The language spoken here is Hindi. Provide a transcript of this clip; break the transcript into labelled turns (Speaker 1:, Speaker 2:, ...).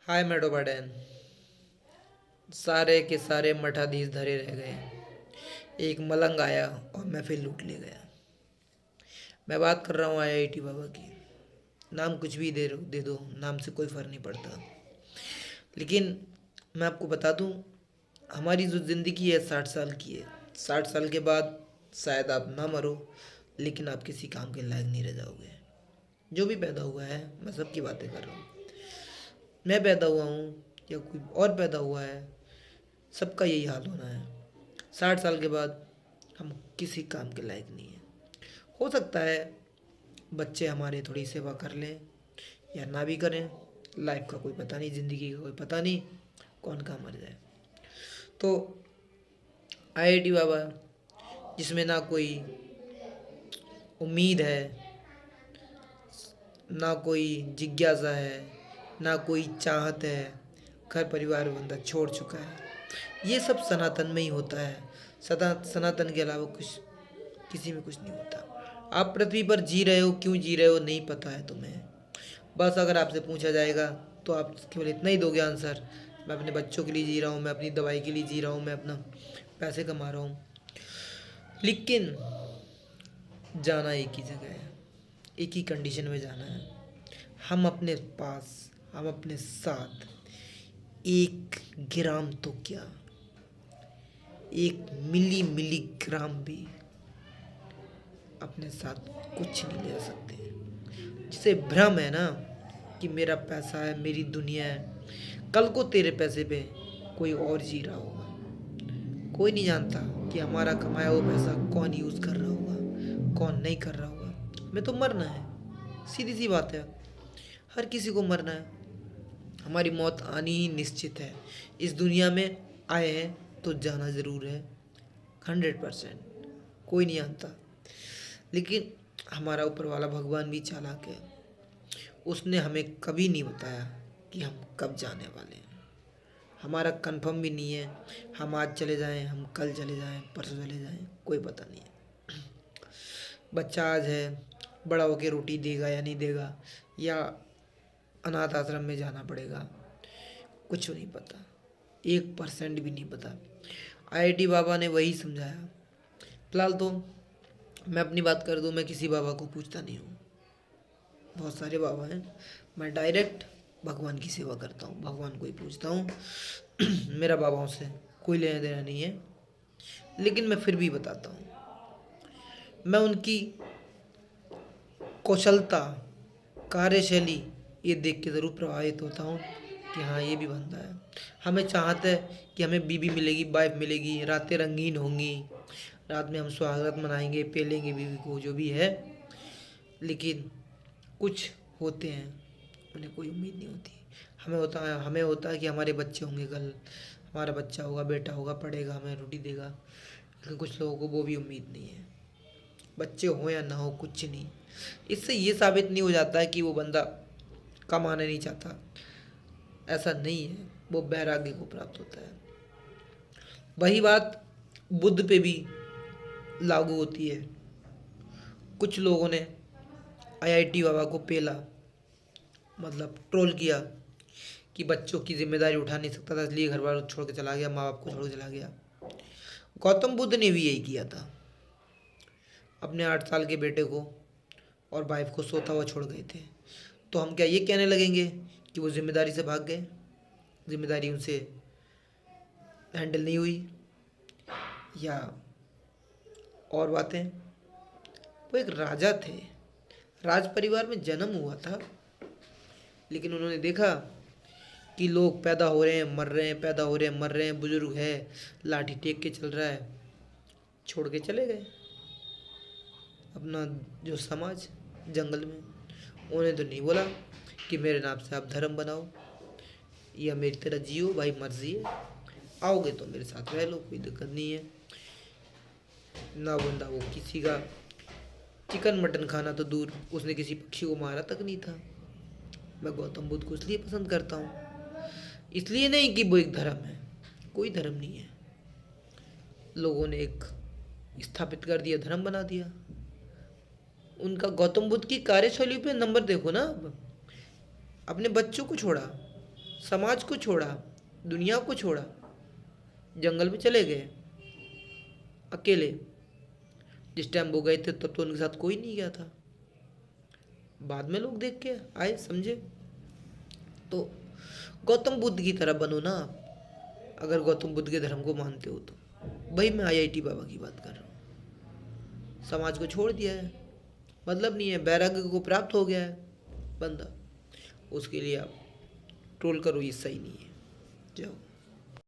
Speaker 1: हाय मेडोबाडैन। सारे के सारे मठाधीश धरे रह गए। एक मलंग आया और मैं फिर लूट ले गया। मैं बात कर रहा हूँ आईआईटी बाबा की। नाम कुछ भी दे दो, नाम से कोई फ़र्क नहीं पड़ता। लेकिन मैं आपको बता दूँ, हमारी जो ज़िंदगी है 60 साल की है। 60 साल के बाद शायद आप ना मरो, लेकिन आप किसी काम के लायक नहीं रह जाओगे। जो भी पैदा हुआ है, मैं सबकी बातें कर रहा हूँ। मैं पैदा हुआ हूँ या कोई और पैदा हुआ है, सबका यही हाल होना है। 60 साल के बाद हम किसी काम के लायक नहीं हैं। हो सकता है बच्चे हमारे थोड़ी सेवा कर लें या ना भी करें। लाइफ का कोई पता नहीं, ज़िंदगी का कोई पता नहीं, कौन कहाँ मर जाए। तो आईआईटी बाबा, जिसमें ना कोई उम्मीद है, ना कोई जिज्ञासा है, ना कोई चाहत है, घर परिवार बंदा छोड़ चुका है। ये सब सनातन में ही होता है। सनातन के अलावा कुछ किसी में कुछ नहीं होता। आप पृथ्वी पर जी रहे हो, क्यों जी रहे हो नहीं पता है तुम्हें। बस अगर आपसे पूछा जाएगा तो आप केवल इतना ही दोगे आंसर, मैं अपने बच्चों के लिए जी रहा हूँ, मैं अपनी दवाई के लिए जी रहा हूँ, मैं अपना पैसे कमा रहा हूँ। लेकिन जाना एक ही जगह है, एक ही कंडीशन में जाना है। हम अपने पास, हम अपने साथ 1 ग्राम तो क्या, 1 मिलीग्राम भी अपने साथ कुछ नहीं ले सकते। जिसे भ्रम है ना कि मेरा पैसा है, मेरी दुनिया है, कल को तेरे पैसे पे कोई और जी रहा होगा। कोई नहीं जानता कि हमारा कमाया हुआ पैसा कौन यूज़ कर रहा होगा, कौन नहीं कर रहा होगा। हमें तो मरना है, सीधी सी बात है। हर किसी को मरना है। हमारी मौत आनी ही निश्चित है। इस दुनिया में आए हैं तो जाना ज़रूर है, 100%। कोई नहीं जानता। लेकिन हमारा ऊपर वाला भगवान भी चालाक है। उसने हमें कभी नहीं बताया कि हम कब जाने वाले हैं। हमारा कंफर्म भी नहीं है, हम आज चले जाएं, हम कल चले जाएं, परसों चले जाएं, कोई पता नहीं है। बच्चा आज है, बड़ा होकर रोटी देगा या नहीं देगा, या अनाथ आश्रम में जाना पड़ेगा, कुछ नहीं पता। 1% भी नहीं पता। आईआईटी बाबा ने वही समझाया। फिलहाल तो मैं अपनी बात कर दूं, मैं किसी बाबा को पूछता नहीं हूँ। बहुत सारे बाबा हैं, मैं डायरेक्ट भगवान की सेवा करता हूँ, भगवान को ही पूछता हूँ। मेरा बाबाओं से कोई लेना देना नहीं है। लेकिन मैं फिर भी बताता हूँ, मैं उनकी कौशलता, कार्यशैली ये देख के ज़रूर प्रभावित होता हूँ कि हाँ, ये भी बनता है। हमें चाहत है कि हमें बीवी मिलेगी, वाइफ मिलेगी, रातें रंगीन होंगी, रात में हम स्वागत मनाएंगे, पेलेंगे बीवी को, जो भी है। लेकिन कुछ होते हैं, उन्हें कोई उम्मीद नहीं होती। हमें होता है कि हमारे बच्चे होंगे कल, हमारा बच्चा होगा, बेटा होगा, पढ़ेगा, हमें रोटी देगा। लेकिन कुछ लोगों को वो भी उम्मीद नहीं है। बच्चे हो या ना हो, कुछ नहीं। इससे ये साबित नहीं हो जाता है कि वो बंदा कमाना नहीं चाहता। ऐसा नहीं है, वो वैराग्य को प्राप्त होता है। वही बात बुद्ध पे भी लागू होती है। कुछ लोगों ने आईआईटी बाबा को पेला, मतलब ट्रोल किया कि बच्चों की जिम्मेदारी उठा नहीं सकता था, इसलिए घर वालों को छोड़ के चला गया, माँ बाप को छोड़ के चला गया। गौतम बुद्ध ने भी यही किया था। अपने 8 साल के बेटे को और वाइफ को सोता हुआ छोड़ गए थे। तो हम क्या ये कहने लगेंगे कि वो जिम्मेदारी से भाग गए, जिम्मेदारी उनसे हैंडल नहीं हुई, या और बातें। वो एक राजा थे, राज परिवार में जन्म हुआ था। लेकिन उन्होंने देखा कि लोग पैदा हो रहे हैं, मर रहे हैं, पैदा हो रहे हैं, मर रहे हैं, बुजुर्ग है, लाठी टेक के चल रहा है, छोड़ के चले गए अपना जो समाज जंगल में। उन्हें तो नहीं बोला कि मेरे नाम से आप धर्म बनाओ या मेरी तरह जियो, भाई मर्जी है, आओगे तो मेरे साथ रह लो, कोई दिक्कत नहीं है। ना बंदा वो किसी का चिकन मटन खाना तो दूर, उसने किसी पक्षी को मारा तक नहीं था। मैं गौतम बुद्ध को इसलिए पसंद करता हूँ, इसलिए नहीं कि वो एक धर्म है, कोई धर्म नहीं है। लोगों ने एक स्थापित कर दिया, धर्म बना दिया। उनका गौतम बुद्ध की कार्यशैली पे नंबर देखो ना। अब अपने बच्चों को छोड़ा, समाज को छोड़ा, दुनिया को छोड़ा, जंगल में चले गए अकेले। जिस टाइम वो गए थे तब तो उनके साथ कोई नहीं गया था, बाद में लोग देख के आए, समझे। तो गौतम बुद्ध की तरह बनो ना आप, अगर गौतम बुद्ध के धर्म को मानते हो तो। भाई मैं आईआईटी बाबा की बात कर रहा हूँ। समाज को छोड़ दिया है, मतलब नहीं है, वैराग्य को प्राप्त हो गया है बंदा, उसके लिए आप ट्रोल करो, ये सही नहीं है। जाओ।